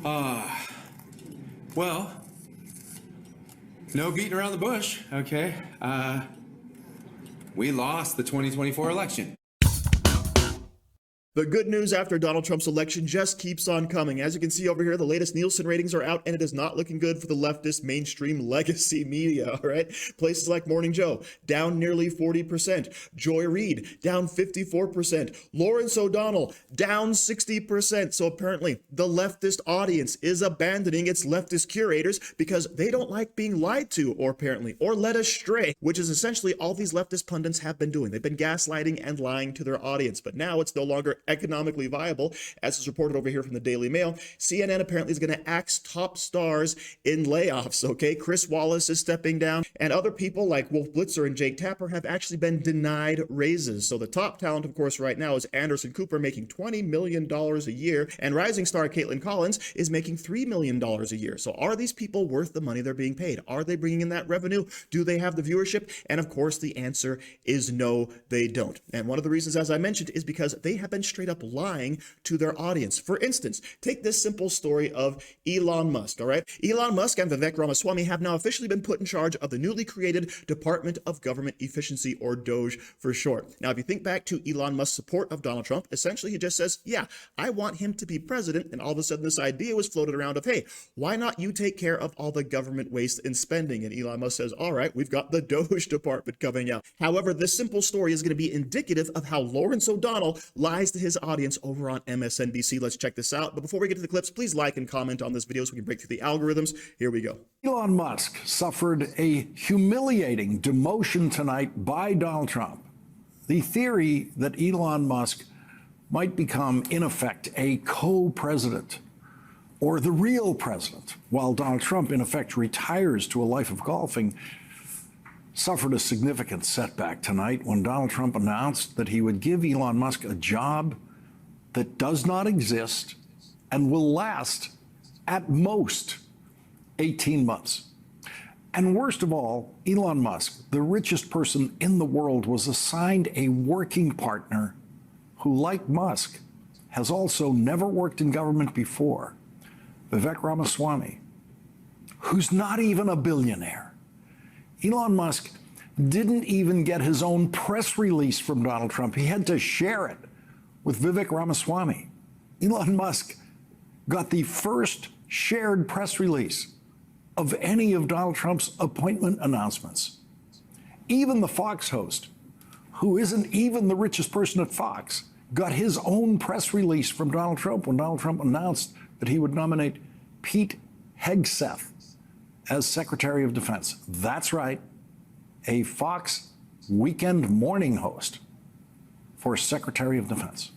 Well, no beating around the bush, okay? We lost the 2024 election. The good news after Donald Trump's election just keeps on coming. As you can see over here, the latest Nielsen ratings are out, and it is not looking good for the leftist mainstream legacy media, all right? Places like Morning Joe, down nearly 40%. Joy Reid, down 54%. Lawrence O'Donnell, down 60%. So apparently, the leftist audience is abandoning its leftist curators because they don't like being lied to, or led astray, which is essentially all these leftist pundits have been doing. They've been gaslighting and lying to their audience, but now it's no longer economically viable. As is reported over here from the Daily Mail, CNN apparently is going to axe top stars in layoffs, okay? Chris Wallace is stepping down, and other people like Wolf Blitzer and Jake Tapper have actually been denied raises. So the top talent, of course, right now is Anderson Cooper, making $20 million a year, and rising star Caitlin Collins is making $3 million a year. So are these people worth the money they're being paid? Are they bringing in that revenue? Do they have the viewership? And of course, the answer is no, they don't. And one of the reasons, as I mentioned, is because they have been straight up lying to their audience. For instance, take this simple story of Elon Musk, all right? Elon Musk and Vivek Ramaswamy have now officially been put in charge of the newly created Department of Government Efficiency, or DOGE for short. Now, if you think back to Elon Musk's support of Donald Trump, essentially he just says, yeah, I want him to be president, and all of a sudden this idea was floated around of, hey, why not you take care of all the government waste and spending? And Elon Musk says, all right, we've got the DOGE department coming out. However, this simple story is going to be indicative of how Lawrence O'Donnell lies to his audience over on MSNBC. Let's check this out. But before we get to the clips, please like and comment on this video so we can break through the algorithms. Here we go. Elon Musk suffered a humiliating demotion tonight by Donald Trump. The theory that Elon Musk might become, in effect, a co-president or the real president, while Donald Trump, in effect, retires to a life of golfing, suffered a significant setback tonight when Donald Trump announced that he would give Elon Musk a job that does not exist and will last at most 18 months. And worst of all, Elon Musk, the richest person in the world, was assigned a working partner who, like Musk, has also never worked in government before, Vivek Ramaswamy, who's not even a billionaire. Elon Musk didn't even get his own press release from Donald Trump. He had to share it with Vivek Ramaswamy. Elon Musk got the first shared press release of any of Donald Trump's appointment announcements. Even the Fox host, who isn't even the richest person at Fox, got his own press release from Donald Trump when Donald Trump announced that he would nominate Pete Hegseth as Secretary of Defense. That's right, a Fox weekend morning host for Secretary of Defense.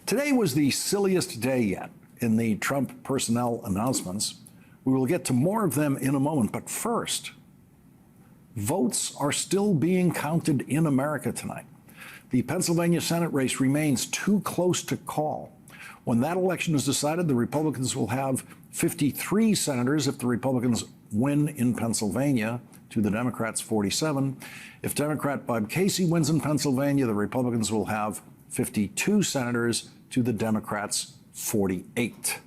Today was the silliest day yet in the Trump personnel announcements. We will get to more of them in a moment, but first, votes are still being counted in America tonight. The Pennsylvania Senate race remains too close to call. When that election is decided, the Republicans will have 53 senators if the Republicans win in Pennsylvania, to the Democrats' 47. If Democrat Bob Casey wins in Pennsylvania, the Republicans will have 52 senators to the Democrats' 48.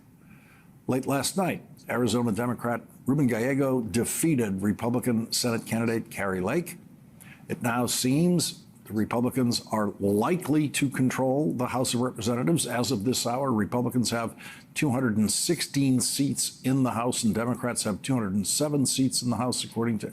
Late last night, Arizona Democrat Ruben Gallego defeated Republican Senate candidate Kari Lake. It now seems the Republicans are likely to control the House of Representatives. As of this hour, Republicans have 216 seats in the House, and Democrats have 207 seats in the House, according to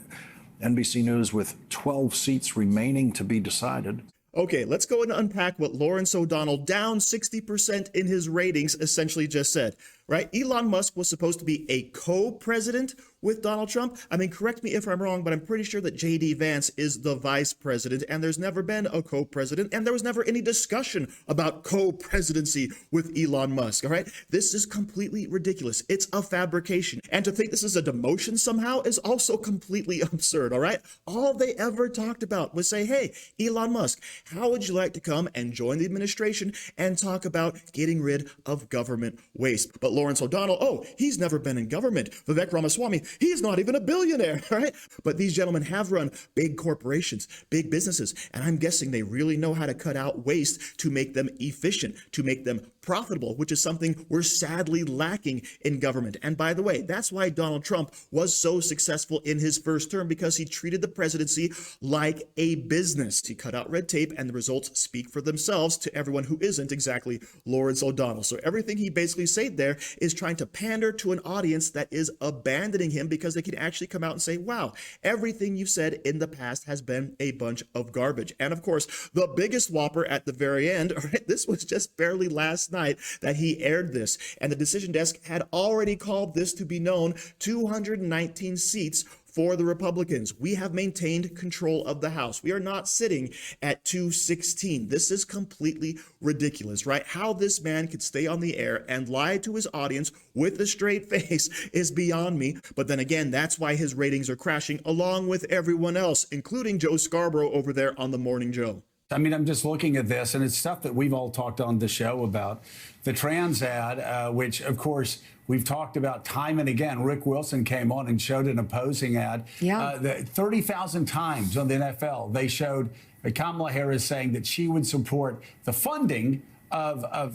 NBC News, with 12 seats remaining to be decided. Okay, let's go and unpack what Lawrence O'Donnell, down 60% in his ratings, essentially just said, right? Elon Musk was supposed to be a co-president with Donald Trump. I mean, correct me if I'm wrong, but I'm pretty sure that J.D. Vance is the vice president, and there's never been a co-president, and there was never any discussion about co-presidency with Elon Musk, all right? This is completely ridiculous. It's a fabrication. And to think this is a demotion somehow is also completely absurd, all right? All they ever talked about was say, hey, Elon Musk, how would you like to come and join the administration and talk about getting rid of government waste? But Lawrence O'Donnell, oh, he's never been in government. Vivek Ramaswamy, he's not even a billionaire, right? But these gentlemen have run big corporations, big businesses, and I'm guessing they really know how to cut out waste to make them efficient, to make them profitable, which is something we're sadly lacking in government. And by the way, that's why Donald Trump was so successful in his first term, because he treated the presidency like a business. He cut out red tape, and the results speak for themselves to everyone who isn't exactly Lawrence O'Donnell. So everything he basically said there is trying to pander to an audience that is abandoning him, because they can actually come out and say, wow, everything you've said in the past has been a bunch of garbage. And of course, the biggest whopper at the very end, all right, this was just barely last night that he aired this, and the decision desk had already called this to be known 219 seats for the Republicans. We have maintained control of the House. We are not sitting at 216. This is completely ridiculous, right? How this man could stay on the air and lie to his audience with a straight face is beyond me. But then again, that's why his ratings are crashing, along with everyone else, including Joe Scarborough over there on The Morning Joe. I mean, I'm just looking at this, and it's stuff that we've all talked on the show about. The trans ad, which, of course, we've talked about time and again. Rick Wilson came on and showed an opposing ad. Yeah. 30,000 times on the NFL, they showed Kamala Harris saying that she would support the funding of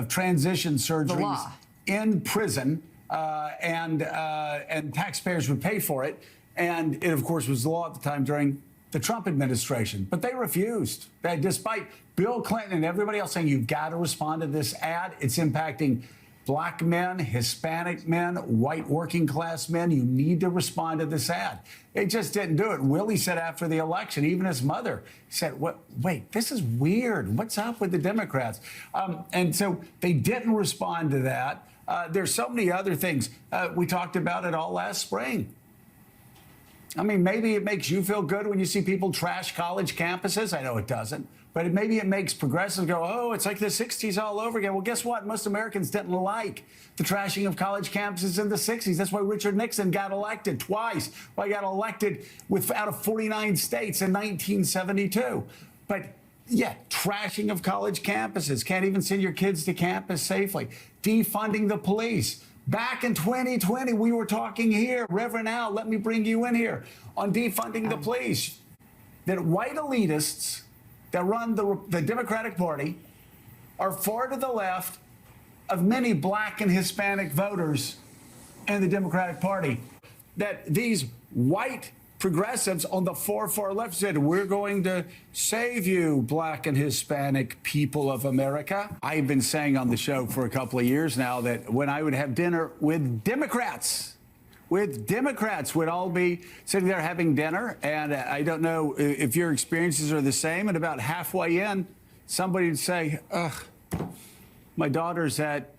transition surgeries in prison, and taxpayers would pay for it. And it, of course, was the law at the time during the Trump administration, but they refused. Despite Bill Clinton and everybody else saying, you've got to respond to this ad, it's impacting Black men, Hispanic men, white working class men. You need to respond to this ad. They just didn't do it. Willie said after the election, even his mother said, wait, this is weird. What's up with the Democrats? And so they didn't respond to that. There's so many other things. We talked about it all last spring. I mean, maybe it makes you feel good when you see people trash college campuses. I know it doesn't. But maybe it makes progressives go, oh, it's like the 60s all over again. Well, guess what? Most Americans didn't like the trashing of college campuses in the 60s. That's why Richard Nixon got elected twice. Why he got elected out of 49 states in 1972. But yeah, trashing of college campuses. Can't even send your kids to campus safely. Defunding the police. Back in 2020, we were talking here, Reverend Al, let me bring you in here, on defunding the police, that white elitists that run the Democratic Party are far to the left of many Black and Hispanic voters in the Democratic Party. That these white progressives on the far left said, we're going to save you, Black and Hispanic people of America. I've been saying on the show for a couple of years now that when I would have dinner with Democrats, we'd all be sitting there having dinner. And I don't know if your experiences are the same. And about halfway in, somebody would say, ugh, my daughter's at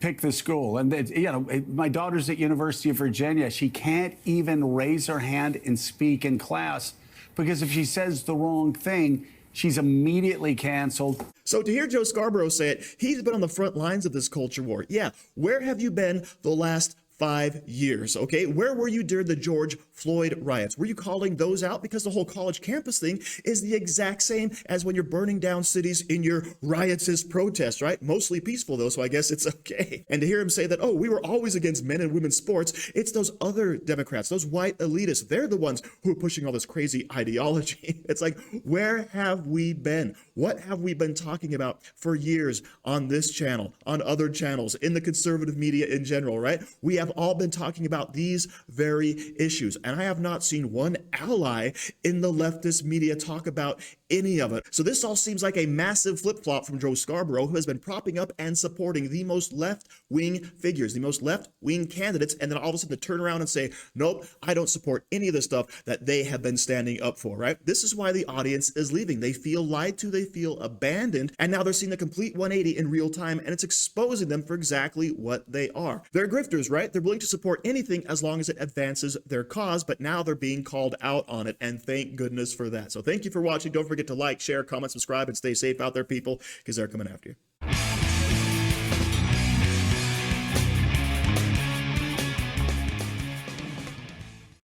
pick the school. And, my daughter's at University of Virginia. She can't even raise her hand and speak in class because if she says the wrong thing, she's immediately canceled. So to hear Joe Scarborough say it, he's been on the front lines of this culture war. Yeah, where have you been the last 5 years, okay? Where were you during the George Floyd riots? Were you calling those out? Because the whole college campus thing is the exact same as when you're burning down cities in your riotous protests, right? Mostly peaceful though, so I guess it's okay. And to hear him say that, oh, we were always against men and women's sports, it's those other Democrats, those white elitists, they're the ones who are pushing all this crazy ideology. It's like, where have we been? What have we been talking about for years on this channel, on other channels, in the conservative media in general, right? We have all been talking about these very issues, and I have not seen one ally in the leftist media talk about any of it. So this all seems like a massive flip-flop from Joe Scarborough, who has been propping up and supporting the most left-wing figures, the most left-wing candidates, and then all of a sudden to turn around and say, nope, I don't support any of the stuff that they have been standing up for, right? This is why the audience is leaving. They feel lied to, they feel abandoned, and now they're seeing the complete 180 in real time, and it's exposing them for exactly what they are. They're grifters, right? They're willing to support anything as long as it advances their cause, but now they're being called out on it, and thank goodness for that. So thank you for watching. Don't forget to like, share, comment, subscribe, and stay safe out there, people, because they're coming after you.